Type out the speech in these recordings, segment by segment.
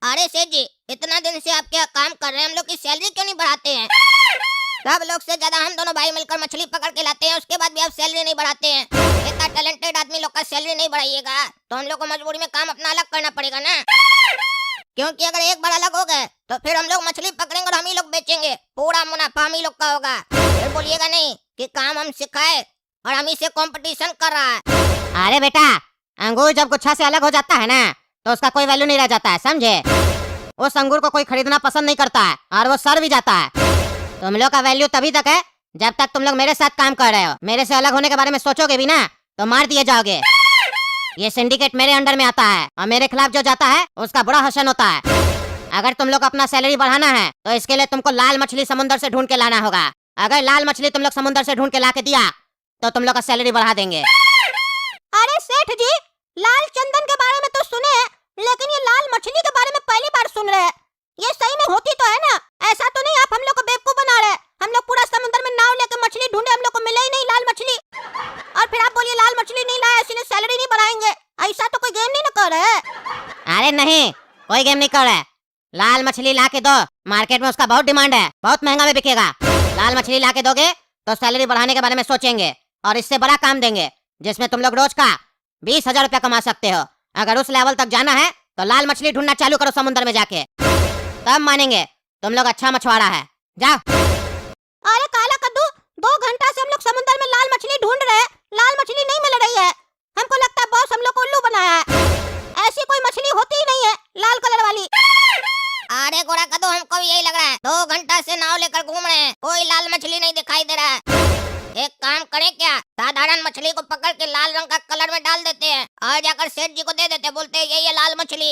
अरे सेठ जी, इतना दिन से आपके यहाँ काम कर रहे हैं, हम लोग की सैलरी क्यों नहीं बढ़ाते हैं? सब लोग से ज्यादा हम दोनों भाई मिलकर मछली पकड़ के लाते हैं, उसके बाद भी आप सैलरी नहीं बढ़ाते हैं। इतना टैलेंटेड आदमी लोग का सैलरी नहीं बढ़ाइएगा तो हम लोग को मजबूरी में काम अपना अलग करना पड़ेगा ना। क्योंकि अगर एक बार अलग हो गए तो फिर हम लोग मछली पकड़ेंगे और हम ही लोग बेचेंगे, पूरा मुनाफा हम ही लोग का होगा। फिर बोलिएगा नहीं कि काम हम सिखाए और हम ही से कंपटीशन कर रहा है। अरे बेटा, अंगूर जब गुच्छा से अलग हो जाता है ना तो उसका कोई वैल्यू नहीं रह जाता है, समझे? उस अंगूर को कोई खरीदना पसंद नहीं करता है और वो सड़ भी जाता है। तुम लोग का वैल्यू तभी तक है जब तक तुम लोग मेरे साथ काम कर रहे हो। मेरे से अलग होने के बारे में सोचोगे भी ना तो मार दिए जाओगे। ये सिंडिकेट मेरे अंडर में आता है और मेरे खिलाफ जो जाता है उसका बुरा हशन होता है। अगर तुम लोग अपना सैलरी बढ़ाना है तो इसके लिए तुमको लाल मछली समुद्र से ढूंढ के लाना होगा। अगर लाल मछली तुम लोग समुद्र से ढूंढ के ला के दिया तो तुम लोग का सैलरी बढ़ा देंगे। अरे सेठ जी, लाल चंदन के बारे में तो सुने हैं, लेकिन ये लाल मछली के बारे में पहली बार सुन रहे हैं। ये सही में होती तो है ना? ऐसा तो नहीं आप हम लोग को बेवकूफ बना रहे हैं? हम लोग पूरा समुद्र में नाव लेकर मछली ढूंढे, हम लोग को मिले ही नहीं लाल मछली, और फिर आप बोलिए लाल मछली नहीं लाया इसलिए सैलरी नहीं बढ़ाएंगे। ऐसा तो कोई गेम नहीं ना कर रहे हैं। अरे नहीं, कोई गेम नहीं कर रहा है। लाल मछली ला के दो, मार्केट में उसका बहुत डिमांड है, बहुत महंगा में बिकेगा। लाल मछली ला के दोगे तो सैलरी बढ़ाने के बारे में सोचेंगे और इससे बड़ा काम देंगे जिसमें तुम लोग रोज का 20,000 रुपया कमा सकते हो। अगर उस लेवल तक जाना है तो लाल मछली ढूंढना चालू करो समुद्र में जाके, तब मानेंगे तुम लोग अच्छा मछुआरा है। जाओ। अरे काला कद्दू, 2 घंटा से हम लोग समुद्र में लाल मछली ढूंढ रहे हैं, लाल मछली नहीं मिल रही है। हमको लगता है बॉस हम लोग को उल्लू बनाया है। ऐसी कोई मछली होती ही नहीं है लाल कलर वाली। अरे गोरा कद्दू, हमको भी यही लग रहा है। 2 घंटा से नाव लेकर घूम रहे हैं, कोई लाल मछली नहीं दिखाई दे रहा है। एक काम करें क्या, साधारण मछली को पकड़ के लाल रंग का कलर में डाल देते हैं और जाकर सेठ जी को दे देते हैं, बोलते हैं ये लाल मछली।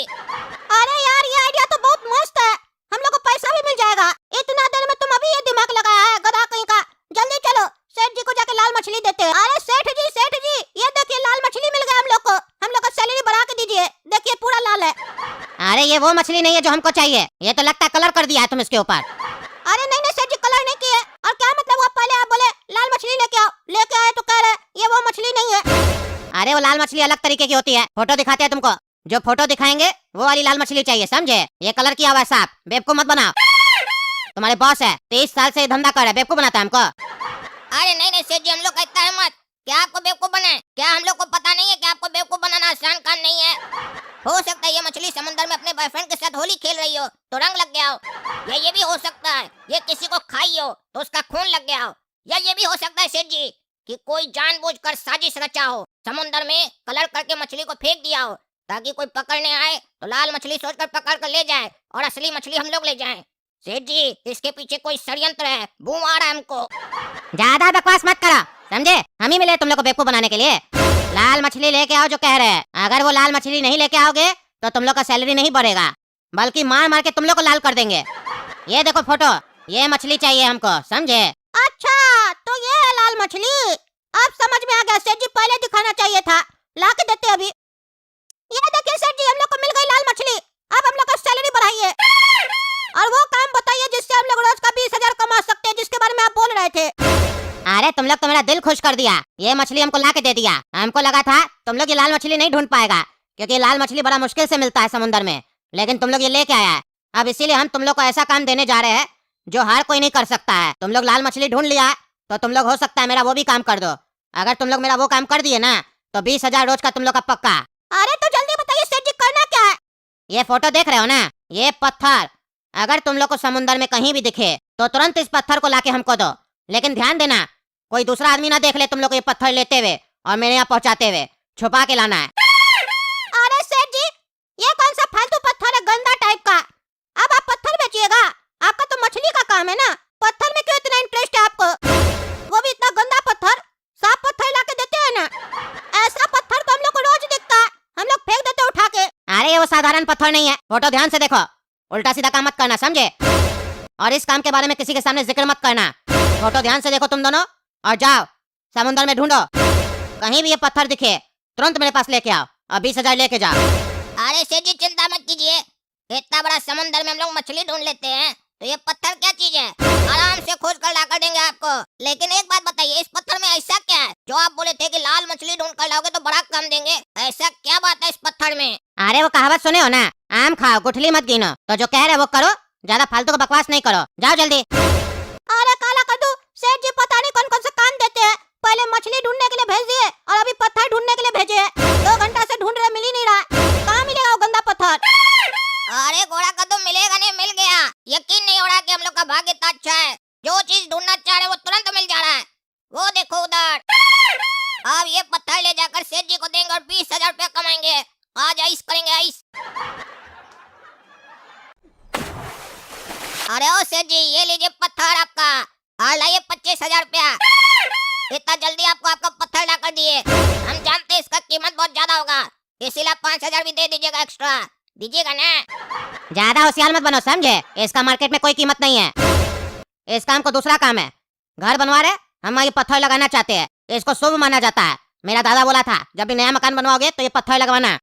अरे यार, ये आइडिया तो बहुत मस्त है, हम लोग को पैसा भी मिल जाएगा। इतना देर में तुम अभी ये दिमाग लगाया है गधा कहीं का। जल्दी चलो, सेठ जी को जाके लाल मछली देते हैं। अरे सेठ जी, ये देखिए लाल मछली मिल गया हम लोग को। हम लोग का सैलरी बढ़ा के दीजिए, देखिए पूरा लाल है। अरे ये वो मछली नहीं है जो हमको चाहिए, ये तो लगता है कलर कर दिया है तुम इसके ऊपर। अरे नहीं सेठ जी, कलर नहीं किए। और क्या मतलब हुआ, पहले आप बोले लाल मछली लेके आओ, लेके आए तो कह रहे ये वो मछली नहीं है। अरे वो लाल मछली अलग तरीके की होती है, फोटो दिखाते हैं तुमको, जो फोटो दिखाएंगे वो वाली लाल मछली चाहिए, समझे? ये कलर किया हुआ है साहब, बेवकूफ मत बनाओ। तुम्हारे बॉस है, 23 साल से धंधा कर रहा है, बेवकूफ बनाता है हमको। अरे नहीं सेठ जी, हम लोग कहता है मत। क्या आपको बेवकूफ बनाए? क्या हम लोग को पता नहीं है कि आपको बेवकूफ बनाना आसान काम नहीं है? हो सकता है ये मछली समुद्र में अपने बॉयफ्रेंड के साथ होली खेल रही हो तो रंग लग गया हो, या ये भी हो सकता है ये किसी को खाई हो तो उसका खून लग गया हो, या ये भी हो सकता है सेठ जी कि कोई जानबूझकर साजिश रचा हो, समुद्र में कलर करके मछली को फेंक दिया हो ताकि कोई पकड़ने आए तो लाल मछली सोचकर पकड़ कर ले जाए और असली मछली हम लोग ले जाएं। सेठ जी, इसके पीछे कोई षड्यंत्र है, बूम आ रहा है हमको। ज्यादा बकवास मत करो, समझे? हम ही मिले तुम लोग को बेवकूफ बनाने के लिए। लाल मछली लेके आओ जो कह रहे हैं। अगर वो लाल मछली नहीं लेके आओगे तो तुम लोग का सैलरी नहीं बढ़ेगा, बल्कि मार मार के तुम लोग को लाल कर देंगे। ये देखो फोटो, ये मछली चाहिए हमको, समझे? अच्छा, तो ये है लाल मछली। अब समझ में आ गया सेठ जी, पहले दिखाना चाहिए था। ला के देते अभी। ये देखिए सेठ जी, हम लोग को मिल गई लाल मछली। अब हम लोग का सैलरी बढ़ाइए और वो काम बताइए जिससे हम लोग रोज का 20,000 कमा सकते हैं, जिसके बारे में आप बोल रहे थे। अरे तुम लोग तो मेरा दिल खुश कर दिया, ये मछली हमको ला के दे दिया। हमको लगा था तुम लोग ये लाल मछली नहीं ढूंढ पाएगा क्योंकि लाल मछली बड़ा मुश्किल से मिलता है समुद्र में, लेकिन तुम लोग ये लेके आया है। अब इसीलिए हम तुम लोग को ऐसा काम देने जा रहे हैं जो हर कोई नहीं कर सकता है। तुम लोग लाल मछली ढूंढ लिया तो तुम लोग हो सकता है मेरा वो भी काम कर दो। अगर तुम लोग मेरा वो काम कर दिए ना तो 20,000 रोज का तुम लोग का पक्का। अरे तो जल्दी बताइए सेठ जी, करना क्या है? ये फोटो देख रहे हो ना, ये पत्थर अगर तुम लोग को समुद्र में कहीं भी दिखे तो तुरंत इस पत्थर को लाके हमको दो, लेकिन ध्यान देना कोई दूसरा आदमी ना देख ले तुम लोग ये पत्थर लेते हुए और मेरे यहाँ पहुँचाते हुए। छुपा के लाना है। अरे सेठ जी, ये कौन सा फालतू पत्थर है, गंदा टाइप का? अब आप पत्थर बेचिएगा? आपका तो मछली का काम है ना, पत्थर में क्यों इतना इंटरेस्ट है आपको? वो भी इतना गंदा पत्थर, साफ पत्थर ला के देते हैं ना। ऐसा पत्थर तो हम लोग को रोज दिखता है, हम लोग फेंक देते उठा के। अरे ये वो साधारण पत्थर नहीं है, फोटो ध्यान से देखो, उल्टा सीधा काम मत करना, समझे? और इस काम के बारे में किसी के सामने जिक्र मत करना। फोटो ध्यान से देखो तुम दोनों और जाओ समुद्र में ढूंढो, कहीं भी ये पत्थर दिखे तुरंत मेरे पास लेके आओ और 20,000 लेके जाओ। अरे सेठ जी, चिंता मत कीजिए, इतना बड़ा समुद्र में हम लोग मछली ढूंढ लेते हैं तो ये पत्थर क्या चीज है, आराम से खोज कर ला कर देंगे आपको। लेकिन एक बात बताइए, इस पत्थर में ऐसा क्या है जो आप बोले थे कि लाल मछली ढूंढ कर लाओगे तो बड़ा कम देंगे? ऐसा क्या बात है इस पत्थर में? अरे वो कहावत सुने हो ना, आम खाओ, गुठली मत गिनो। तो जो कह रहे वो करो, ज्यादा फालतू का बकवास नहीं करो, जाओ जल्दी। अरे काला कद्दू, सेठ जी पता नहीं कौन कौन से काम देते हैं। पहले मछली ढूंढने के लिए भेज दिए और अभी पत्थर ढूंढने के लिए भेजे हैं। 2 घंटा से ढूंढ रहे, मिल ही नहीं रहा। कहाँ मिलेगा वो गंदा पत्थर? अरे घोड़ा कद्दू मिलेगा नहीं, मिल गया। यकीन नहीं हो रहा कि हम लोग का भाग्य इतना अच्छा है। जो चीज ढूंढना चाह रहे हैं वो तुरंत मिल जा रहा है। वो देखो उधर। अब ये पत्थर ले जाकर सेठ जी को देंगे और 20,000 रुपया कमाएंगे। आज आइस करेंगे, आइस। अरे ओ सेठ जी, ये लीजिए पत्थर आपका, और लाइए 25,000 रुपया। इतना जल्दी आपको आपका पत्थर ला कर दिए। हम जानते हैं इसका कीमत बहुत ज्यादा होगा, इसीलिए 5,000 भी दे दीजिएगा एक्स्ट्रा। दीजिएगा ना? ज्यादा होशियार मत बनो, समझे? इसका मार्केट में कोई कीमत नहीं है। इस काम को दूसरा काम है। घर बनवा रहे, हम ये पत्थर लगाना चाहते हैं। इसको शुभ माना जाता है। मेरा दादा बोला था, जब भी नया मकान बनवाओगे तो ये पत्थर लगवाना।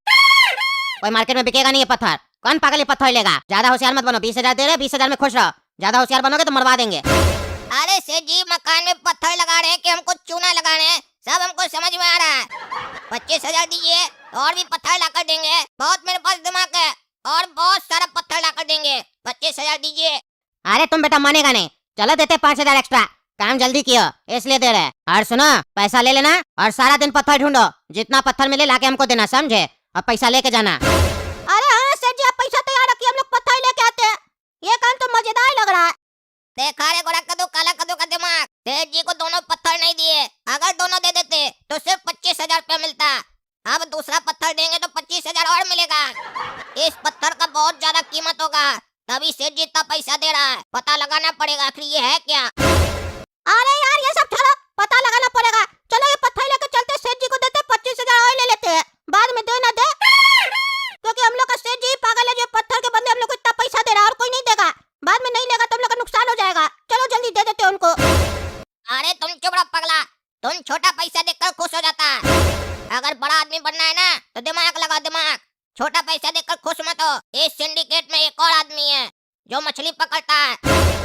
कोई मार्केट में बिकेगा नहीं ये पत्थर। कौन पागल ये पत्थर लेगा? ज्यादा होशियार मत बनो। 20,000 दे रहे, 20,000 में खुश रहो। ज्यादा होशियार बनोगे तो मरवा देंगे। अरे सेठ जी, मकान में पत्थर लगा रहे हैं कि हमको चूना लगा रहे हैं, सब हमको समझ में आ रहा है। 25,000 दीजिए और भी पत्थर ला कर देंगे। बहुत मेरे पास दिमाग है और बहुत सारा पत्थर ला कर देंगे। 25,000 दीजिए। अरे तुम बेटा मानेगा नहीं। चलो देते 5,000 एक्स्ट्रा। काम जल्दी कियो इसलिए दे रहे। और सुनो, पैसा ले लेना और सारा दिन पत्थर ढूंढो। जितना पत्थर मिले लाके हमको देना, समझे? और पैसा लेके जाना। अरे हाँ सेठ जी, आप पैसा तैयार रखिए, हम लोग पत्थर लेके आते हैं। ये काम तो मजेदार लग रहा है। देखा रे घोड़ा कद्दू, काला कद्दू का दिमाग। सेठ जी को दोनों पत्थर नहीं दिए। अगर दोनों दे देते तो सिर्फ 25,000 रुपया मिलता। अब दूसरा पत्थर देंगे तो 25,000 और मिलेगा। इस पत्थर का बहुत ज्यादा कीमत होगा, तभी सेठ जी इतना पैसा दे रहा है। पता लगाना पड़ेगा आखिर ये है क्या। अरे यार, ये सब छोड़ो, पता लगाना पड़ेगा। चलो ये पत्थर लेके चलते, सेठ जी को देते 25,000 और ले लेते हैं। बाद में दे ना दे, क्योंकि हम लोग का सेठ जी पागल है, जो पत्थर के बदले हम लोग को इतना पैसा दे रहा है और कोई नहीं देगा। बाद में नहीं लेगा तो हम लोग का नुकसान हो जाएगा। चलो जल्दी दे देते उनको। अरे तुम चुप रहो पगला, तुम छोटा पैसा देखकर खुश हो जाता है। अगर बड़ा आदमी बनना है ना तो दिमाग लगा, दिमाग। छोटा पैसा देखकर खुश मत हो। इस सिंडिकेट में एक और आदमी है जो मछली पकड़ता है।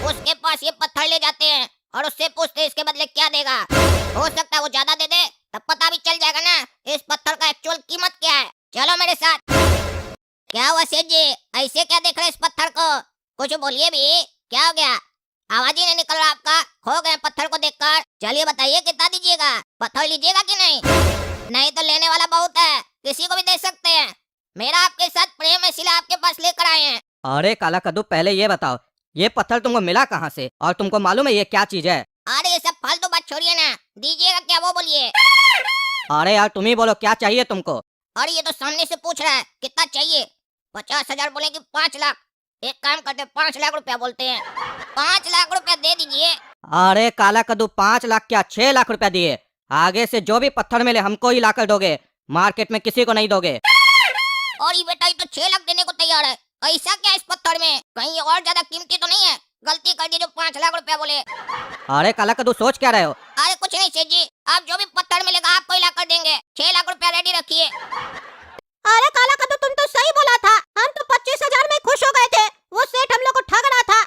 उसके पास ये पत्थर ले जाते हैं और उससे पूछते हैं इसके बदले क्या देगा। हो सकता है वो ज्यादा दे दे, तब पता भी चल जाएगा ना इस पत्थर का एक्चुअल कीमत क्या है। चलो मेरे साथ। क्या हुआ सेठ जी, ऐसे क्या देख रहे इस पत्थर को? कुछ बोलिए भी, क्या हो गया? आवाज ही नहीं निकल रहा आपका। खो गए पत्थर को देखकर। चलिए बताइए, कितना दीजिएगा? पत्थर लीजिएगा कि नहीं? नहीं तो लेने वाला बहुत है, किसी को भी दे सकते हैं। मेरा आपके साथ प्रेम है, इसलिए आपके पास लेकर आए हैं। अरे काला कद्दू, पहले ये बताओ, ये पत्थर तुमको मिला कहाँ से और तुमको मालूम है ये क्या चीज है? अरे ये सब फालतू बात छोड़िए ना, दीजिएगा क्या वो बोलिए। अरे यार तुम ही बोलो, क्या चाहिए तुमको? और ये तो सामने से पूछ रहा है कितना चाहिए। 50,000 बोले कि 5 लाख? एक काम करते 5 लाख रुपया बोलते हैं। 5 लाख रुपया दे दीजिए। अरे काला कद्दू, 5 लाख क्या, 6 लाख रुपया दिए। आगे से जो भी पत्थर मिले हमको ही लाकर दोगे, मार्केट में किसी को नहीं दोगे। और ये बेटा, ये तो 6 लाख देने को तैयार है। ऐसा क्या इस पत्थर में? कहीं और ज्यादा कीमती तो नहीं है? गलती कर दी जो 5 लाख रुपया बोले। अरे काला कद्दू, सोच क्या रहे हो? अरे कुछ नहीं सेठ जी, आप जो भी पत्थर मिलेगा आपको ही ला कर देंगे। 6 लाख रुपया रेडी रखिए। अरे काला कद्दू, तुम तो सही बोला था। हम तो 25,000 में खुश हो गए थे। वो सेठ हम लोग को ठग रहा था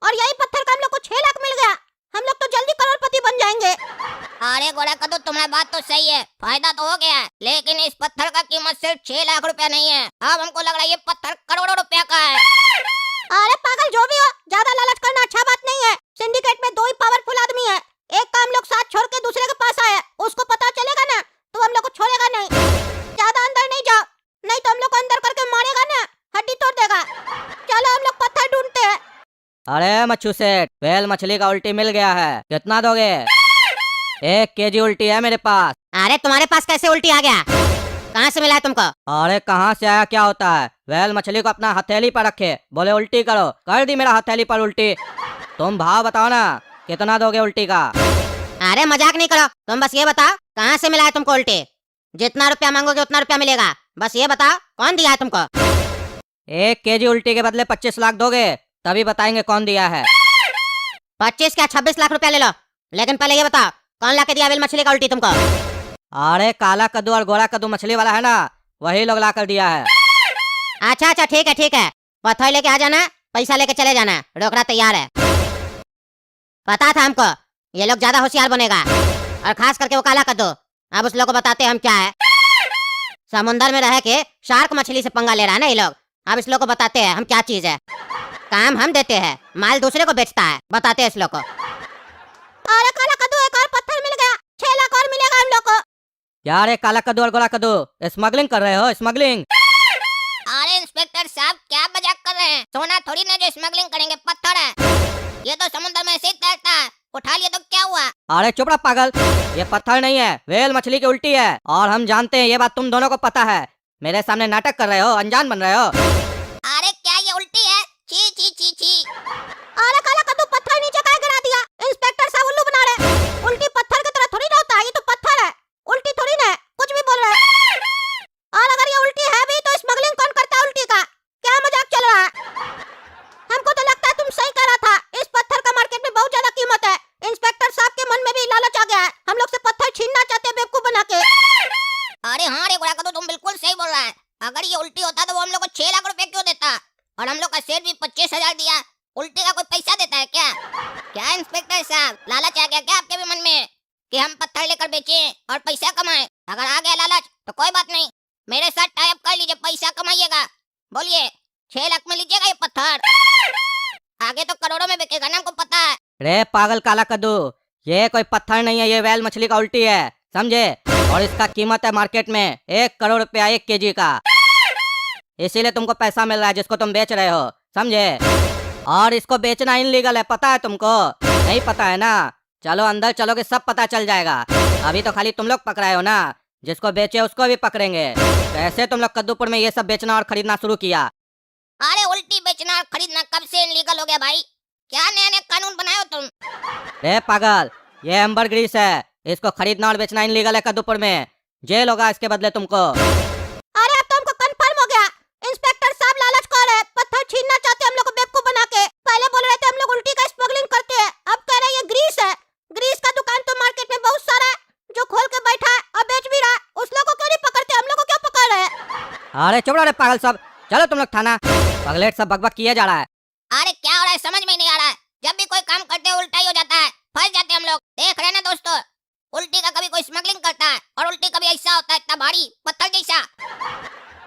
और यही पत्थर का हम लोग को 6 लाख मिल गया। हम लोग तो जल्दी करोड़पति बन जाएंगे। अरे घोड़ा कद्दू, तुम्हारी बात तो सही है, फायदा तो हो गया है, लेकिन इस पत्थर का कीमत सिर्फ 6 लाख रुपया नहीं है। अब हमको लग रहा है ये पत्थर करोड़ों रुपया का है। अरे पागल, जो भी हो, ज्यादा लालच करना अच्छा बात नहीं है। सिंडिकेट में 2 ही पावरफुल आदमी है। एक काम लोग साथ छोड़ के दूसरे के पास आए, उसको पता चलेगा ना तो हम लोग को छोड़ेगा नहीं। ज्यादा अंदर नहीं जाओ, नहीं तो हम लोग को अंदर करके मारेगा ना, हड्डी तोड़ देगा। चलो हम लोग पत्थर ढूंढते हैं। अरे मच्छू सेठ, वेल मछली का उल्टी मिल गया है, कितना दोगे? 1 केजी उल्टी है मेरे पास। अरे तुम्हारे पास कैसे उल्टी आ गया? कहाँ से मिला है तुमको? अरे कहाँ से आया क्या होता है? वेल मछली को अपना हथेली पर रखे, बोले उल्टी करो, कर दी मेरा हथेली पर उल्टी। तुम भाव बताओ ना, कितना दोगे उल्टी का? अरे मजाक नहीं करो, तुम बस ये बताओ कहाँ से मिला है तुमको उल्टी। जितना रुपया मांगोगे उतना रुपया मिलेगा, बस ये बताओ कौन दिया है तुमको। 1 केजी उल्टी के बदले 25 लाख दोगे, तभी बताएंगे कौन दिया है। 25 क्या 26 लाख रुपया ले लो, लेकिन पहले ये बताओ कौन ला के दिया वेल मछली का उल्टी तुमको। अरे काला कद्दू और गोरा कद्दू मछली वाला है ना, वही लोग ला कर दिया है। अच्छा अच्छा ठीक है ठीक है, पत्थर लेके आ जाना, पैसा लेके चले जाना, रोकड़ा तैयार है। पता था हमको ये लोग ज्यादा होशियार बनेगा, और खास करके वो काला कद्दू। अब उस लोग को बताते हम क्या है। समुंदर में रह के शार्क मछली से पंगा ले रहा है ना ये लोग, अब इस लोग को बताते हैं हम क्या चीज है। काम हम देते हैं, माल दूसरे को बेचता है। बताते हैं इस लोग को। अरे काला कद्दू, एक और पत्थर मिल गया, 6 लाख और मिलेगा हम लोग को। क्या रे काला कद्दू और गोला कद्दू, स्मगलिंग कर रहे हो? स्मगलिंग? अरे इंस्पेक्टर साहब क्या मजाक कर रहे हैं? सोना थोड़ी ना जो स्मगलिंग करेंगे, पत्थर है। ये तो समुद्र में ऐसे ही तैरता है, उठा लिया तो क्या हुआ? अरे चुप रहा पागल, ये पत्थर नहीं है, वेल मछली की उल्टी है। और हम जानते हैं, ये बात तुम दोनों को पता है। मेरे सामने नाटक कर रहे हो, अनजान बन रहे हो। अरे क्या ये उल्टी है? छी छी छी छी। अरे काला कद्दू, पत्थर नीचे काहे गिरा दिया? इंस्पेक्टर साहब उल्लू बना रहे। उल्टी पत्थर की तरह थोड़ी ना होता है, ये तो पत्थर है, उल्टी थोड़ी ना है। कुछ भी बोल रहे हैं। और अगर ये उल्टी है भी तो स्मगलिंग कौन करता है उल्टी का? क्या मजाक चल रहा है? हमको तो लगता है तुम सही कह रहा था, इस पत्थर का मार्केट में बहुत ज्यादा कीमत है। इंस्पेक्टर साहब के मन में भी लालच आ गया है, हम लोग से पत्थर छीनना चाहते हैं बेवकूफ बना के। अरे हाँ रे गोरा कद्दू, तुम बिल्कुल सही बोल रहा है। अगर ये उल्टी होता तो वो हम लोग को 6 लाख रुपए क्यों देता? और हम लोग का शेर भी 25,000 दिया। उल्टी का कोई पैसा देता है क्या? क्या इंस्पेक्टर साहब, लालच आ गया क्या आपके भी मन में कि हम पत्थर लेकर बेचें और पैसा कमाएं? अगर आ गया लालच तो कोई बात नहीं, मेरे साथ टाई अप कर लीजिए, पैसा कमाइएगा। बोलिए 6 लाख में लीजिएगा ये पत्थर, आगे तो करोड़ों में बिकेगा ना, हमको पता है। रे पागल काला कद्दू, ये कोई पत्थर नहीं है, ये वेल मछली का उल्टी है, समझे? और इसका कीमत है मार्केट में 1 करोड़ रुपया 1 केजी का। इसीलिए तुमको पैसा मिल रहा है जिसको तुम बेच रहे हो, समझे? और इसको बेचना इनलीगल है, पता है तुमको? नहीं पता है ना? चलो अंदर चलोगे सब पता चल जाएगा। अभी तो खाली तुम लोग पकड़ाए हो ना, जिसको बेचे उसको भी पकड़ेंगे। कैसे तुम लोग कद्दूपुर में ये सब बेचना और खरीदना शुरू किया? अरे उल्टी बेचना और खरीदना कब से इनलीगल हो गया भाई? क्या नए नए कानून बनाए हो तुम? रे पागल, ये एम्बर ग्रीस है, इसको खरीदना और बेचना इनलीगल है कद्दूपुर में। जेल होगा इसके बदले तुमको। अरे अब तो हमको कंफर्म हो गया, इंस्पेक्टर साहब लालच कर रहे हैं, पत्थर छीनना चाहते हैं हम लोग को बेवकूफ बना के। पहले बोल रहे थे हम लोग उल्टी का स्मगलिंग करते हैं, अब कह रहे हैं ये ग्रीस है। ग्रीस का दुकान तो मार्केट में बहुत सारा है, जो खोल के बैठा है और बेच भी रहा है। उस लोग को क्यों नहीं पकड़ते, हम लोग को क्यों पकड़ रहे हैं? अरे चुप रहो रे पागल सब, चलो तुम लोग थाना। पगलेट सब बकबक किया जा रहा है। अरे क्या हो रहा है समझ में नहीं आ रहा है। जब भी कोई काम करते हैं उल्टा ही हो जाता है, फंस जाते हैं हम लोग। देख रहे हैं ना दोस्तों, उल्टी का कभी कोई स्मगलिंग करता है और उल्टी कभी ऐसा होता है, इतना भारी पत्थर जैसा।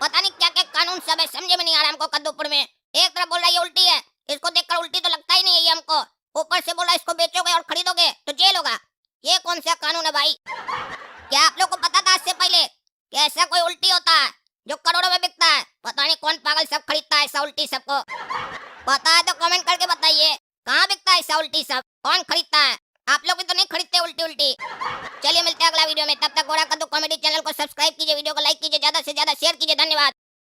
पता नहीं क्या क्या कानून सब है, समझ में नहीं आ रहा हमको कद्दूपुर में। एक तरफ बोल रहा है ये उल्टी है, इसको देखकर उल्टी तो लगता ही नहीं है ये हमको। ऊपर से बोल रहा है इसको बेचोगे और खरीदोगे तो जेल होगा। ये कौन सा कानून है भाई? क्या आप लोग को पता था आज से पहले कि ऐसा कोई उल्टी होता है जो करोड़ों में बिकता है? पता नहीं कौन पागल सब खरीदता है ऐसा उल्टी सबको। पता है तो कमेंट करके बताइए, कहाँ बिकता है ऐसा उल्टी सब, कौन खरीदता है? आप लोग भी तो नहीं खरीदते उल्टी उल्टी। चलिए मिलते हैं अगला वीडियो में, तब तक गोरा कद्दू कॉमेडी चैनल को सब्सक्राइब कीजिए, वीडियो को लाइक कीजिए, ज्यादा से ज्यादा शेयर कीजिए। धन्यवाद।